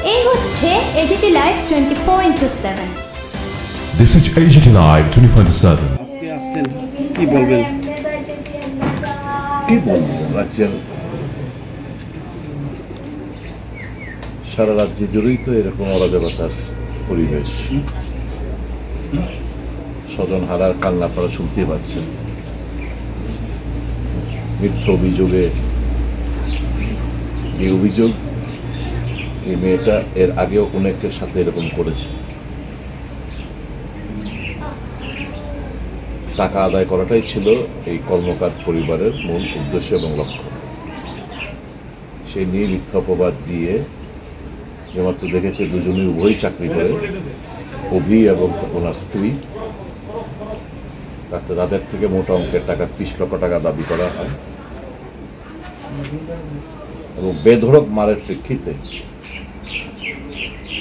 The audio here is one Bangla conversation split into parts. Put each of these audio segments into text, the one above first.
এই হচ্ছে AGT live 24/7। This is AGT Live 24/7. আজকে আসছেন, কি বলবেন? কি বলবো, রাজ্যের সারা রাজ্যে জুড়েই তো এরকম অরাজকতার পরিবেশ। স্বজন হারার কান্না আপনারা শুনতে পাচ্ছেন। মিথ্যা অভিযোগে এই অভিযোগ, এই মেয়েটা এর আগেও অনেকের সাথে এরকম করেছে। টাকা আদায় করাটাই ছিল এই কর্মকার পরিবারের মূল উদ্দেশ্য এবং লক্ষ্য। সেই নিয়ে মিথ্যা অপবাদ দিয়ে যেমাত্র দেখেছে দুজনের উভয়ই চাকরি করে, অভি এবং ওনার স্ত্রী, তাদের থেকে মোটা অঙ্কের টাকা 30 লক্ষ টাকা দাবি করা হয় এবং বেধড়ক মারের প্রেক্ষিতে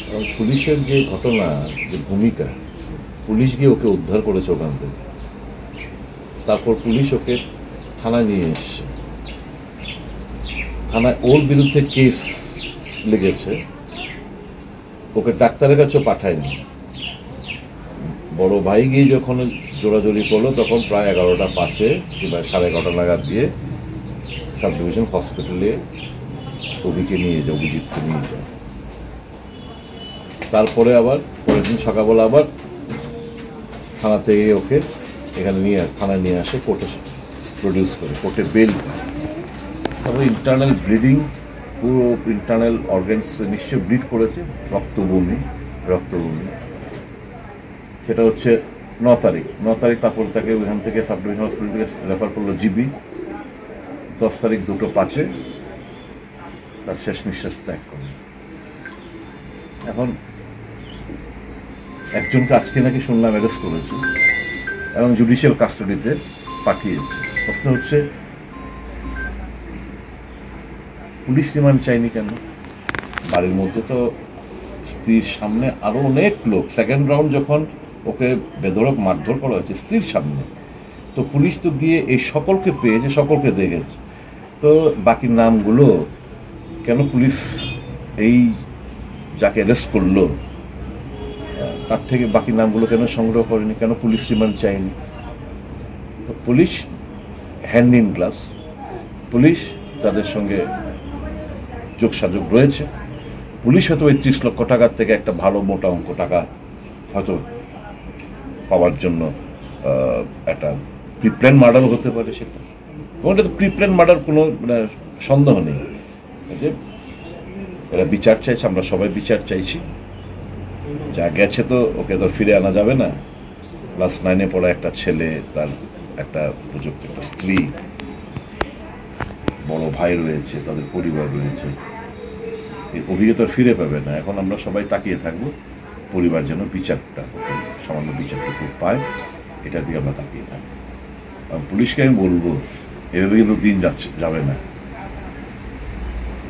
এবং পুলিশের যে ঘটনা, যে ভূমিকা, পুলিশ গিয়ে ওকে উদ্ধার করেছে ওখান থেকে। তারপর পুলিশ ওকে থানায় নিয়ে এসছে, থানায় ওর বিরুদ্ধে কেস লেগেছে, ওকে ডাক্তারের কাছেও পাঠায়নি। বড় ভাই গিয়ে যখন জোড়াজোড়ি করলো তখন প্রায় 11টা 5-এ কিংবা 11:30 নাগাদ দিয়ে সাব ডিভিশন হসপিটালে অভিকে নিয়ে যায়, অভিজিৎকে নিয়ে যায়। তারপরে আবার পরের দিন সকালবেলা আবার থানা থেকে ওকে এখানে থানায় নিয়ে আসে, কোর্টে প্রডিউস করে, কোর্টে বেল পায়। তারপরে ইন্টারনাল ব্লিডিং, পুরো ইন্টারনাল অর্গানস নিশ্চয়ই ব্লিড করেছে, রক্তবমি। সেটা হচ্ছে 9 তারিখ। তারপর তাকে ওইখান থেকে সাব ডিভিশন হসপিটাল থেকে রেফার করলো জিবি। 10 তারিখ 2:05 তার শেষ নিঃশ্বাস ত্যাগ করে। এখন একজনকে আজকে নাকি শুনলাম অ্যারেস্ট করেছে এবং জুডিশিয়াল কাস্টাডিতে পাঠিয়েছে। প্রশ্ন হচ্ছে, পুলিশ রিমান্ড চাইনি কেন? বাড়ির মধ্যে তো স্ত্রীর সামনে আরো অনেক লোক, সেকেন্ড রাউন্ড যখন ওকে বেধড়ক মারধর করা হয়েছে স্ত্রীর সামনে, তো পুলিশ তো গিয়ে এই সকলকে পেয়েছে, সকলকে দেখেছে। তো বাকি নামগুলো কেন পুলিশ, এই যাকে অ্যারেস্ট করলো তার থেকে বাকি নামগুলো কেন সংগ্রহ করেনি? কেন পুলিশ রিমান্ড চায়নি? তো police hand in glass, police তাদের সঙ্গে যোগসাযোগ রয়েছে। পুলিশ হয়তো ওই 30 লক্ষ টাকার থেকে একটা ভালো মোটা অঙ্ক টাকা হয়তো পাওয়ার জন্য একটা প্রিপ্ল্যান মার্ডার হতে পারে, সেটা এবং এটা তো প্রিপ্ল্যান মার্ডার, কোনো সন্দেহ নেই যে এরা বিচার চাইছে, আমরা সবাই বিচার চাইছি। যা গেছে তো ওকে তো ফিরে আনা যাবে না। ক্লাস 9-এ পড়া একটা ছেলে, তার একটা উপযুক্ত একটা স্ত্রী, বড় ভাই রয়েছে, তাদের পরিবার রয়েছে, এই অভিজ্ঞতা ফিরে পাবে না। এখন আমরা সবাই তাকিয়ে থাকবো পরিবার যেন বিচারটা, সামান্য বিচারটুকু পায়, এটার দিকে আমরা তাকিয়ে থাকবো। পুলিশকে আমি বলবো, এভাবে কিন্তু দিন যাবে না।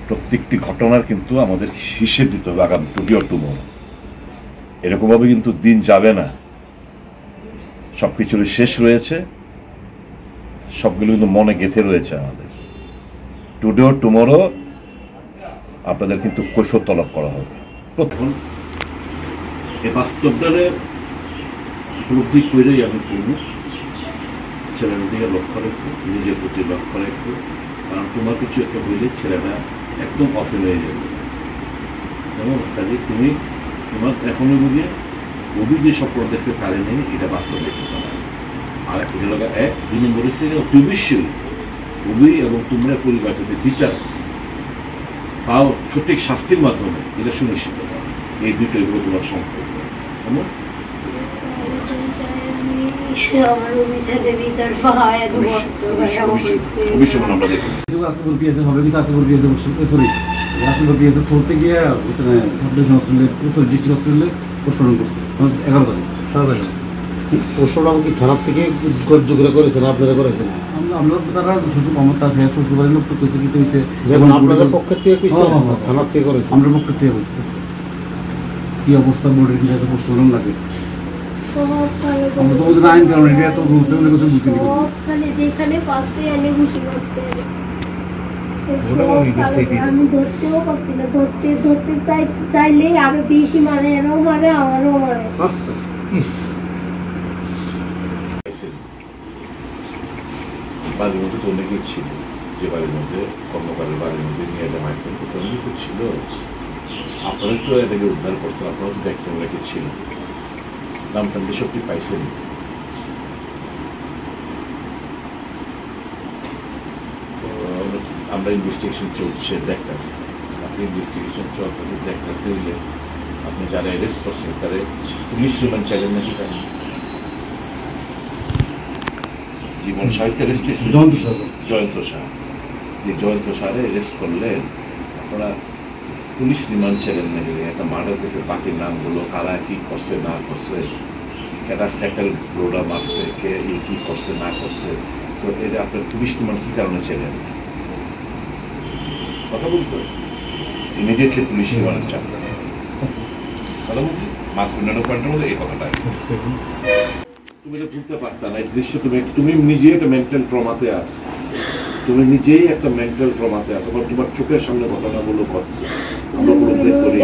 প্রত্যেকটি ঘটনার কিন্তু আমাদের হিসেব দিতে হবে আগামী টুডে অর টুমরো। এরকমভাবে কিন্তু দিন যাবে না। সবকিছুরই শেষ রয়েছে, সবগুলো কিন্তু মনে গেঁথে রয়েছে আমাদের। টুডে অর টুমরো আপনাদের কিন্তু কৈফিয়ত তলব করা হবে। প্রথম এই বাস্তবটারে উপলব্ধি করেই আমি করবো, ছেলের দিকে লক্ষ্য রাখবো, নিজের প্রতি লক্ষ্য রাখবো। কারণ তোমার কিছু একটা হইলে ছেলেটা একদম অফেল হয়ে যাবে। এবং কাজে তুমি তোমার এখনো বুঝে অভি যে স্বপ্ন দেখছে তারে নেই, এটা বাস্তব দেখতে পারে। আর এটা লোক 1-2 নম্বরের থেকে অবশ্যই অভি এবং তোমরা পরিবার যাতে বিচার তাও সঠিক শাস্তির মাধ্যমে এটা সুনিশ্চিত করা, এই দুটো এগুলো তোমার সম্পর্ক। ধরতে গিয়ে ডিস্ট্রিক্ট হসপিটালে পোস্টমর্টম করছে 11 তারিখ। পোস্টমর্টম কি থানার থেকে যোগ্যতা করেছেন, আপনারা করেছেন? আমরা তারা শ্বশুর আমার তার শ্বশুরবাড়ির লোক কইছে, কি হয়েছে যেমন আপনাদের পক্ষের থেকে কইছে, থানার থেকে করেছে, আমরা পক্ষের থেকে কইছে। কি অবস্থা বোর্ডের কি যাতে পোস্টমর্টম লাগে আইন কারণ এটা তো রুলস এন্ড রেগুলেশন বুঝিনি। যেখানে ফার্স্টে এনে ঘুষি মারছে আমি ধরতেও পারছি না, ধরতে চাইলেই আরো বেশি মারে, এরও মারে, আমারও মারে। বাড়ির মধ্যে তো অনেকেই ছিল, যে বাড়ির মধ্যে কর্মকারের বাড়ির মধ্যে নিয়ে এলে মাইকেল করছে অনেকে তো ছিল। আপনারা তো এটাকে উদ্ধার করছেন, আপনারা তো দেখছেন অনেকে ছিল, নাম টাম সবটি পাইছেন। আমরা ইনভেস্টিগেশন চলছে দেখতেছি, আপনি ইনভেস্টিগেশন চলতেছে দেখতেছে যে আপনি যারা অ্যারেস্ট করছেন তারা পুলিশ রিমান্ড চাইলেন নাকি তাই জীবন সাহিত্য অ্যারেস্ট জয়ন্ত শাহ, যে জয়ন্ত শাহরে অ্যারেস্ট করলেন আপনারা পুলিশ রিমান্ড চাইলেন নাকি? একটা মার্ডার কেসের বাকি নামগুলো কারা কি করছে না করছে, কেটা ফ্যাটাল ব্লোডা মারছে, কে কি করছে না করছে, তো এটা আপনার পুলিশ রিমান্ড কি কারণে চাইলেন? কথা বলতো ইমিডিয়েটলি পুলিশ রিমান্ড চান কথা বলছি মাস 99 মধ্যে এই কথাটা তুমি তো বুঝতে পারতা না এই দৃশ্য। তুমি নিজেই একটা মেন্টাল ট্রমাতে আছো, তুমি নিজেই একটা মেন্টাল ট্রমাতে আছো, আবার তোমার চোখের সামনে ঘটনাগুলো ঘটছে। আমরা উপলব্ধি করি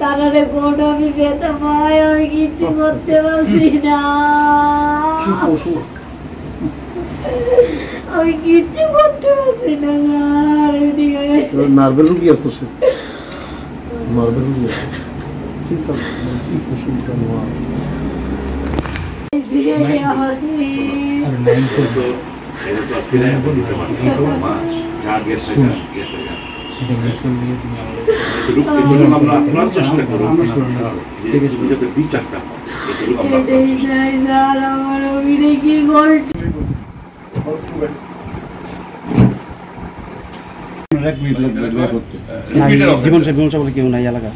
তারারে গোট আমি পেতে পাই, আমি কিছু করতে পারছি না, আমি কিচ্ছু করতে পারছি না। নার্ভের রুগী আসতো, সে নার্ভের রুগী আসতো, চিন্তা কি পশু চেষ্টা করো বিচারটা আমার অভিনয় কি করছে। এক মিনিট লাগবে করতে। জীবন সাহেব বলে কেউ নাই এলাকা।